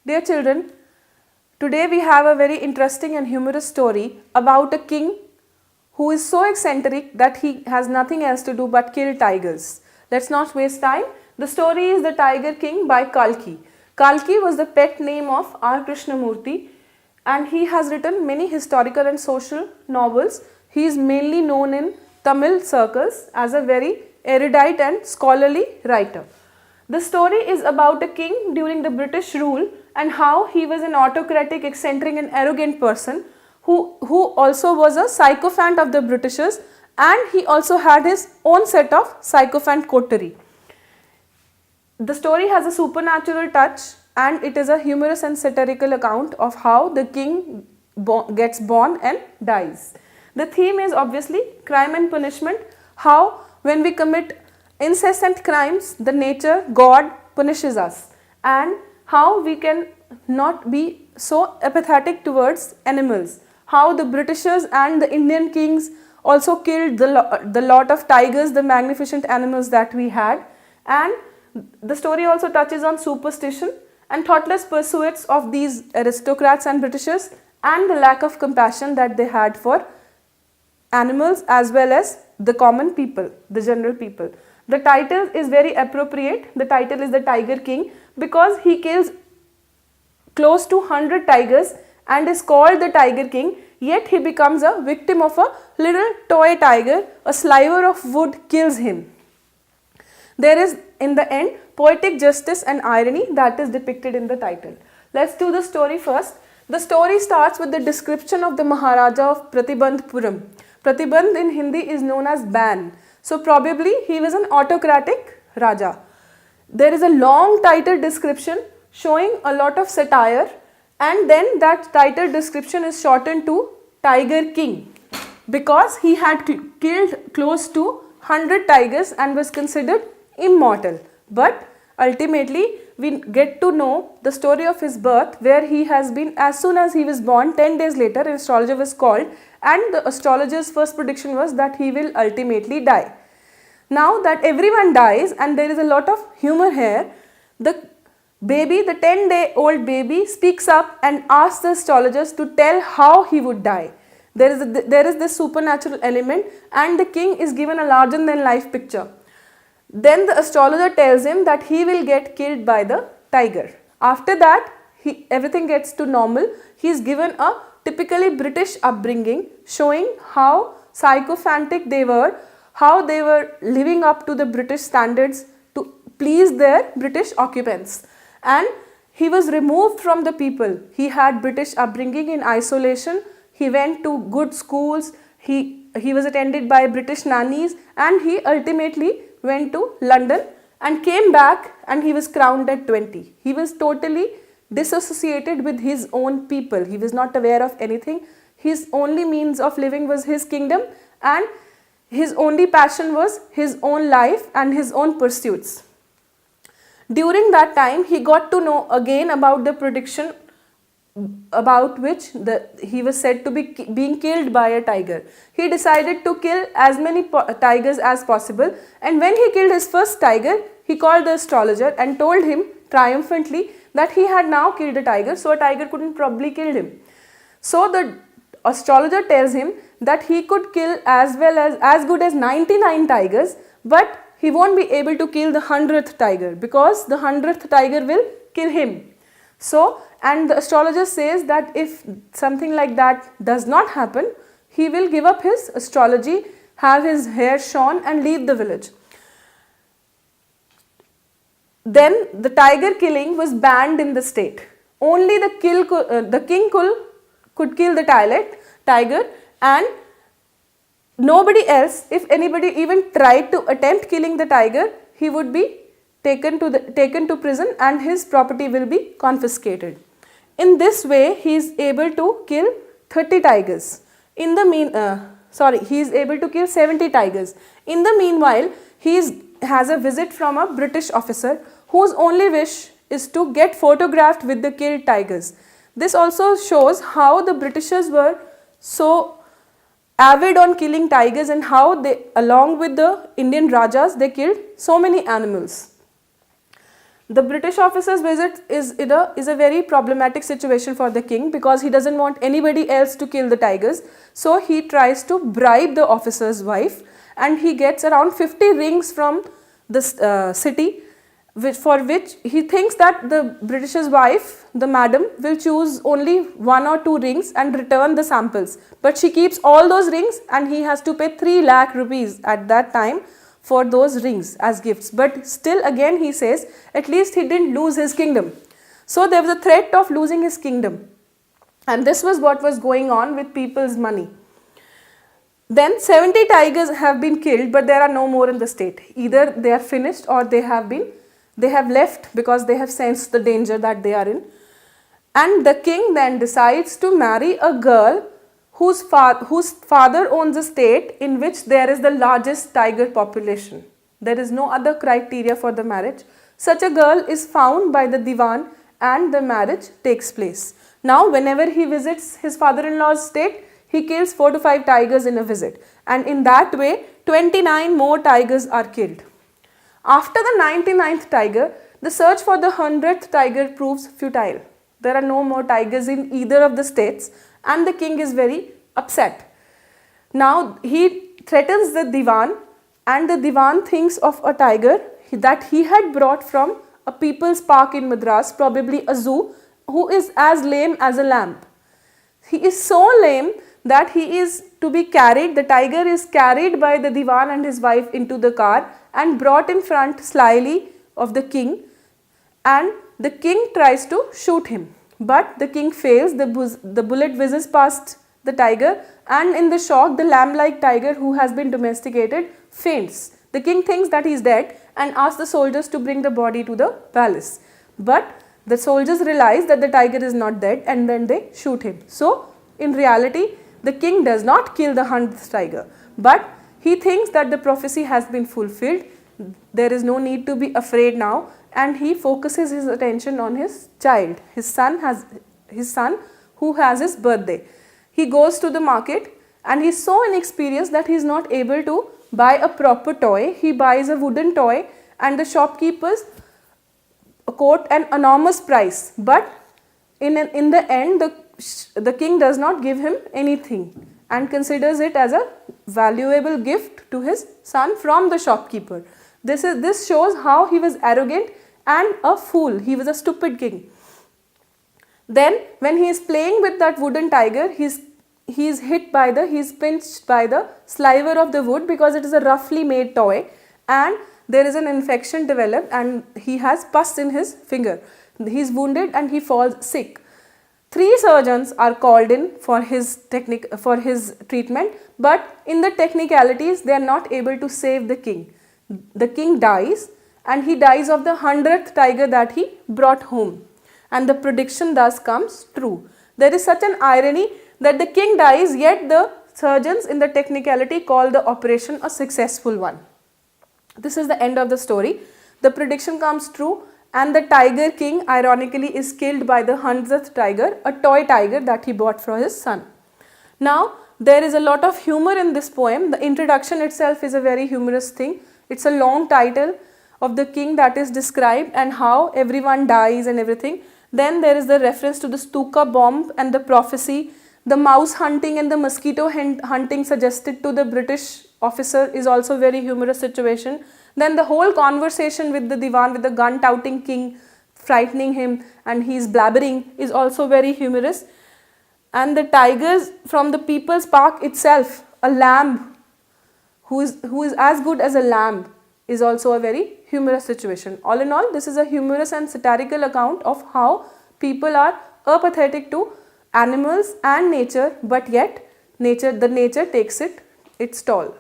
Dear children, today we have a very interesting and humorous story about a king who is so eccentric that he has nothing else to do but kill tigers. Let's not waste time. The story is The Tiger King by Kalki. Kalki was the pet name of R. Krishnamurti, and he has written many historical and social novels. He is mainly known in Tamil circles as a very erudite and scholarly writer. The story is about a king during the British rule and how he was an autocratic, eccentric and arrogant person who also was a sycophant of the Britishers, and he also had his own set of sycophant coterie. The story has a supernatural touch and it is a humorous and satirical account of how the king gets born and dies. The theme is obviously crime and punishment, how when we commit incessant crimes, the nature, God punishes us, and how we can not be so apathetic towards animals, how the Britishers and the Indian kings also killed the lot of tigers, the magnificent animals that we had, and the story also touches on superstition and thoughtless pursuits of these aristocrats and Britishers and the lack of compassion that they had for animals as well as the common people, the general people. The title is very appropriate. The title is The Tiger King because he kills close to 100 tigers and is called the Tiger King, yet he becomes a victim of a little toy tiger. A sliver of wood kills him. There is in the end poetic justice and irony that is depicted in the title. Let's do the story first. The story starts with the description of the Maharaja of Pratibandhpuram. Pratibandh in Hindi is known as ban. So probably he was an autocratic Raja. There is a long title description showing a lot of satire, and then that title description is shortened to Tiger King because he had killed close to 100 tigers and was considered immortal. But ultimately we get to know the story of his birth, where he has been, as soon as he was born, 10 days later an astrologer was called, and the astrologer's first prediction was that he will ultimately die. Now that everyone dies, and there is a lot of humor here, the baby, the 10-day-old baby speaks up and asks the astrologers to tell how he would die. There is this supernatural element, and the king is given a larger than life picture. Then the astrologer tells him that he will get killed by the tiger. After that, everything gets to normal. He is given a typically British upbringing, showing how sycophantic they were, how they were living up to the British standards to please their British occupants. And he was removed from the people. He had British upbringing in isolation. He went to good schools. He was attended by British nannies, and he ultimately went to London and came back, and he was crowned at 20. He was totally disassociated with his own people. He was not aware of anything. His only means of living was his kingdom, and his only passion was his own life and his own pursuits. During that time, he got to know again about the prediction about which he was said to be being killed by a tiger. He decided to kill as many tigers as possible, and when he killed his first tiger, he called the astrologer and told him triumphantly that he had now killed a tiger, so a tiger couldn't probably kill him. So the astrologer tells him that he could kill as good as 99 tigers, but he won't be able to kill the 100th tiger because the 100th tiger will kill him. So, and the astrologer says that if something like that does not happen, he will give up his astrology, have his hair shorn and leave the village. Then the tiger killing was banned in the state. Only the king could kill the tiger, and nobody else, if anybody even tried to attempt killing the tiger, he would be taken to prison and his property will be confiscated. In this way, he is able to kill 30 tigers. He is able to kill 70 tigers. In the meanwhile, he has a visit from a British officer whose only wish is to get photographed with the killed tigers. This also shows how the Britishers were so avid on killing tigers and how they, along with the Indian Rajas, they killed so many animals. The British officer's visit is a very problematic situation for the king because he doesn't want anybody else to kill the tigers. So he tries to bribe the officer's wife, and he gets around 50 rings from the city, for which he thinks that the British's wife, the madam, will choose only 1 or 2 rings and return the samples. But she keeps all those rings, and he has to pay 3 lakh rupees at that time for those rings as gifts. But still again he says at least he didn't lose his kingdom. So there was a threat of losing his kingdom, and this was what was going on with people's money. Then 70 tigers have been killed, but there are no more in the state. Either they are finished or they have left because they have sensed the danger that they are in. And the king then decides to marry a girl whose father owns a state in which there is the largest tiger population. There is no other criteria for the marriage. Such a girl is found by the divan and the marriage takes place. Now whenever he visits his father-in-law's state, he kills 4 to 5 tigers in a visit, and in that way 29 more tigers are killed. After the 99th tiger, the search for the 100th tiger proves futile. There are no more tigers in either of the states, and the king is very upset. Now he threatens the divan, and the divan thinks of a tiger that he had brought from a people's park in Madras, probably a zoo, who is as lame as a lamb. He is so lame that he is to be carried, the tiger is carried by the divan and his wife into the car and brought in front slyly of the king, and the king tries to shoot him. But the king fails, the bullet whizzes past the tiger, and in the shock the lamb-like tiger who has been domesticated faints. The king thinks that he is dead and asks the soldiers to bring the body to the palace. But the soldiers realize that the tiger is not dead, and then they shoot him. So in reality the king does not kill the 100th tiger, but he thinks that the prophecy has been fulfilled. There is no need to be afraid now, and he focuses his attention on his child, his son who has his birthday. He goes to the market, and he is so inexperienced that he is not able to buy a proper toy. He buys a wooden toy, and the shopkeepers quote an enormous price, but in the end the king does not give him anything and considers it as a valuable gift to his son from the shopkeeper. This shows how he was arrogant and a fool. He was a stupid king. Then when he is playing with that wooden tiger, he is pinched by the sliver of the wood because it is a roughly made toy, and there is an infection developed and he has pus in his finger. He is wounded and he falls sick. 3 surgeons are called in for his treatment, but in the technicalities they are not able to save the king. The king dies, and he dies of the 100th tiger that he brought home, and the prediction thus comes true. There is such an irony that the king dies, yet the surgeons in the technicality call the operation a successful one. This is the end of the story. The prediction comes true, and the tiger king ironically is killed by the 100th tiger, a toy tiger that he bought for his son. Now there is a lot of humor in this poem. The introduction itself is a very humorous thing. It's a long title of the king that is described and how everyone dies and everything. Then there is the reference to the Stuka bomb and the prophecy. The mouse hunting and the mosquito hunting suggested to the British officer is also very humorous situation. Then the whole conversation with the divan, with the gun touting king frightening him and he is blabbering, is also very humorous. And the tigers from the people's park itself, a lamb who is as good as a lamb, is also a very humorous situation. All in all, this is a humorous and satirical account of how people are apathetic to animals and nature, but yet the nature takes its toll.